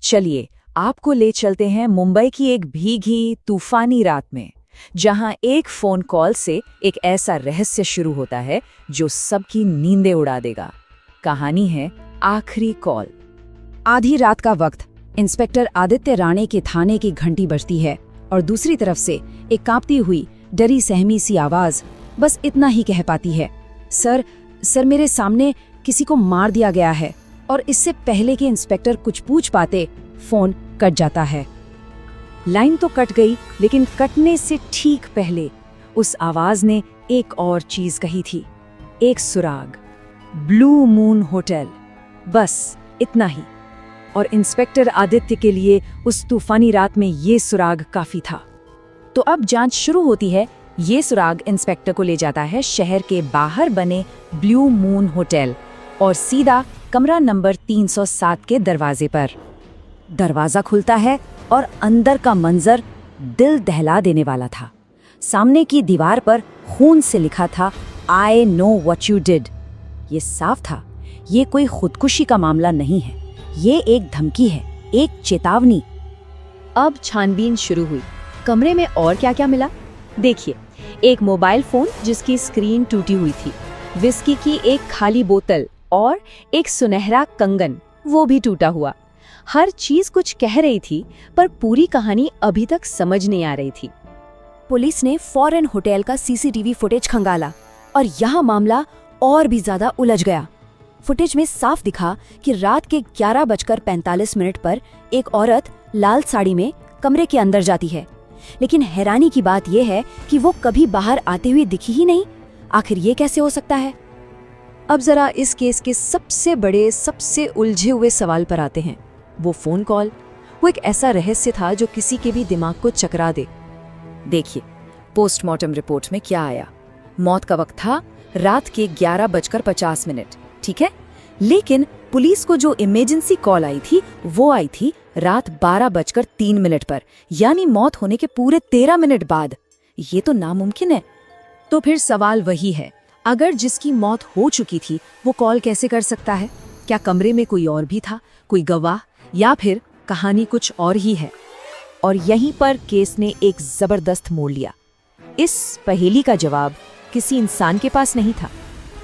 चलिए आपको ले चलते हैं मुंबई की एक भीगी तूफानी रात में, जहां एक फोन कॉल से एक ऐसा रहस्य शुरू होता है जो सबकी नींदें उड़ा देगा। कहानी है आखिरी कॉल। आधी रात का वक्त, इंस्पेक्टर आदित्य राणे के थाने की घंटी बजती है और दूसरी तरफ से एक कांपती हुई डरी सहमी सी आवाज बस इतना ही कह पाती है, सर मेरे सामने किसी को मार दिया गया है। और इससे पहले कि इंस्पेक्टर कुछ पूछ पाते, फोन कट जाता है। लाइन तो कट गई, लेकिन कटने से ठीक पहले उस आवाज ने एक और चीज कही थी, एक सुराग, ब्लू मून होटल, बस इतना ही। और इंस्पेक्टर आदित्य के लिए उस तूफानी रात में ये सुराग काफी था। तो अब जांच शुरू होती है। ये सुराग इंस्पेक्टर को ले जाता है शहर के बाहर बने ब्लू मून होटल और सीधा कमरा नंबर 307 के दरवाजे पर। दरवाजा खुलता है और अंदर का मंजर दिल दहला देने वाला था। सामने की दीवार पर खून से लिखा था, I know what you did। ये साफ था, ये कोई खुदकुशी का मामला नहीं है, ये एक धमकी है, एक चेतावनी। अब छानबीन शुरू हुई। कमरे में और क्या क्या मिला? देखिए, एक मोबाइल फोन जिसकी स्क्रीन टूटी हुई थी, विस्की की एक खाली बोतल और एक सुनहरा कंगन, वो भी टूटा हुआ। हर चीज कुछ कह रही थी, पर पूरी कहानी अभी तक समझ नहीं आ रही थी। पुलिस ने फौरन होटल का सीसीटीवी फुटेज खंगाला और यहाँ मामला और भी ज्यादा उलझ गया। फुटेज में साफ दिखा कि रात के 11:45 पर एक औरत लाल साड़ी में कमरे के अंदर जाती है, लेकिन हैरानी की बात यह है कि वो कभी बाहर आते हुए दिखी ही नहीं। आखिर ये कैसे हो सकता है? अब जरा इस केस के सबसे बड़े, सबसे उलझे हुए सवाल पर आते हैं। वो फोन कॉल, वो एक ऐसा रहस्य था जो किसी के भी दिमाग को चकरा दे। देखिए, पोस्टमार्टम रिपोर्ट में क्या आया। मौत का वक्त था रात के 11:50, ठीक है, लेकिन पुलिस को जो इमरजेंसी कॉल आई थी वो आई थी रात 12:03 पर, यानी मौत होने के पूरे 13 मिनट बाद। ये तो नामुमकिन है। तो फिर सवाल वही है, अगर जिसकी मौत हो चुकी थी वो कॉल कैसे कर सकता है? क्या कमरे में कोई और भी था, कोई गवाह, या फिर कहानी कुछ और ही है? और यहीं पर केस ने एक जबरदस्त मोड़ लिया। इस पहेली का जवाब किसी इंसान के पास नहीं था,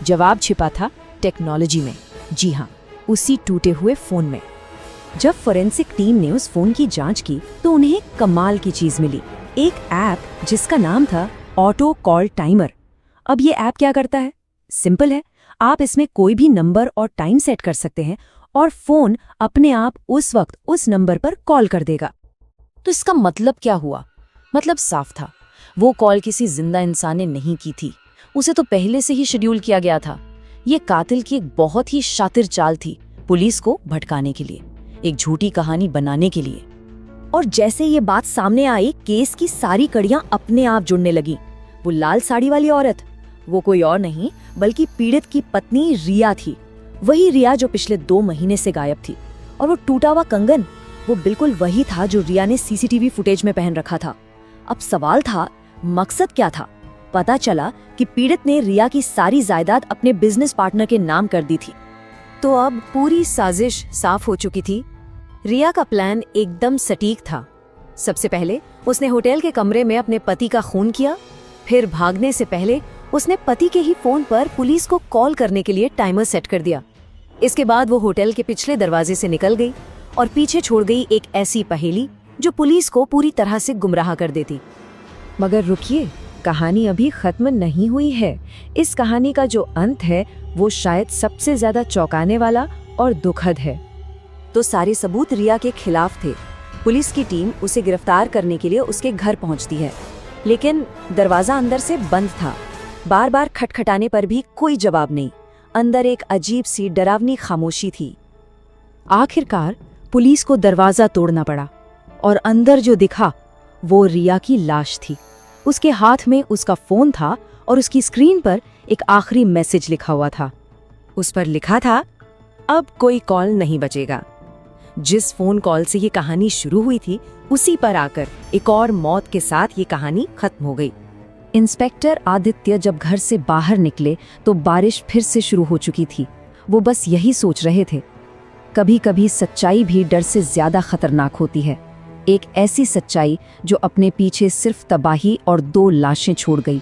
जवाब छिपा था टेक्नोलॉजी में। जी हाँ, उसी टूटे हुए फोन में। जब फोरेंसिक टीम ने उस फोन की जांच की तो उन्हें कमाल की चीज मिली, एक ऐप जिसका नाम था ऑटो कॉल टाइमर। अब ये ऐप क्या करता है? सिंपल है, आप इसमें कोई भी नंबर और टाइम सेट कर सकते हैं और फोन अपने आप उस वक्त उस नंबर पर कॉल कर देगा। तो इसका मतलब क्या हुआ? मतलब साफ था, वो कॉल किसी जिंदा इंसान ने नहीं की थी, उसे तो पहले से ही शेड्यूल किया गया था। ये कातिल की एक बहुत ही शातिर चाल थी, पुलिस को भटकाने के लिए, एक झूठी कहानी बनाने के लिए। और जैसे ये बात सामने आई, केस की सारी कड़ियां अपने आप जुड़ने लगी। वो लाल साड़ी वाली औरत, वो कोई और नहीं बल्कि पीड़ित की पत्नी रिया थी। वही रिया जो पिछले 2 महीने से गायब थी। और वो टूटा हुआ कंगन, वो बिल्कुल वही था जो रिया ने सीसीटीवी फुटेज में पहन रखा था। अब सवाल था, मकसद क्या था? पता चला कि पीड़ित ने रिया की सारी जायदाद अपने बिजनेस पार्टनर के नाम कर दी थी। तो अब पूरी साजिश साफ हो चुकी थी। रिया का प्लान एकदम सटीक था। सबसे पहले उसने होटल के कमरे में अपने पति का खून किया, फिर भागने से पहले उसने पति के ही फोन पर पुलिस को कॉल करने के लिए टाइमर सेट कर दिया। इसके बाद वो होटल के पिछले दरवाजे से निकल गई और पीछे छोड़ गई एक ऐसी पहेली जो पुलिस को पूरी तरह से गुमराह कर देती। मगर रुकिए, कहानी अभी खत्म नहीं हुई है। इस कहानी का जो अंत है वो शायद सबसे ज्यादा चौंकाने वाला और दुखद है। तो सारे सबूत रिया के खिलाफ थे। पुलिस की टीम उसे गिरफ्तार करने के लिए उसके घर पहुंचती है, लेकिन दरवाजा अंदर से बंद था। बार बार खटखटाने पर भी कोई जवाब नहीं। अंदर एक अजीब सी डरावनी खामोशी थी। आखिरकार पुलिस को दरवाजा तोड़ना पड़ा और अंदर जो दिखा वो रिया की लाश थी। उसके हाथ में उसका फोन था और उसकी स्क्रीन पर एक आखिरी मैसेज लिखा हुआ था। उस पर लिखा था, अब कोई कॉल नहीं बचेगा। जिस फोन कॉल से ये कहानी शुरू हुई थी उसी पर आकर एक और मौत के साथ ये कहानी खत्म हो गई। इंस्पेक्टर आदित्य जब घर से बाहर निकले तो बारिश फिर से शुरू हो चुकी थी। वो बस यही सोच रहे थे, कभी कभी सच्चाई भी डर से ज्यादा खतरनाक होती है। एक ऐसी सच्चाई जो अपने पीछे सिर्फ तबाही और 2 लाशें छोड़ गई।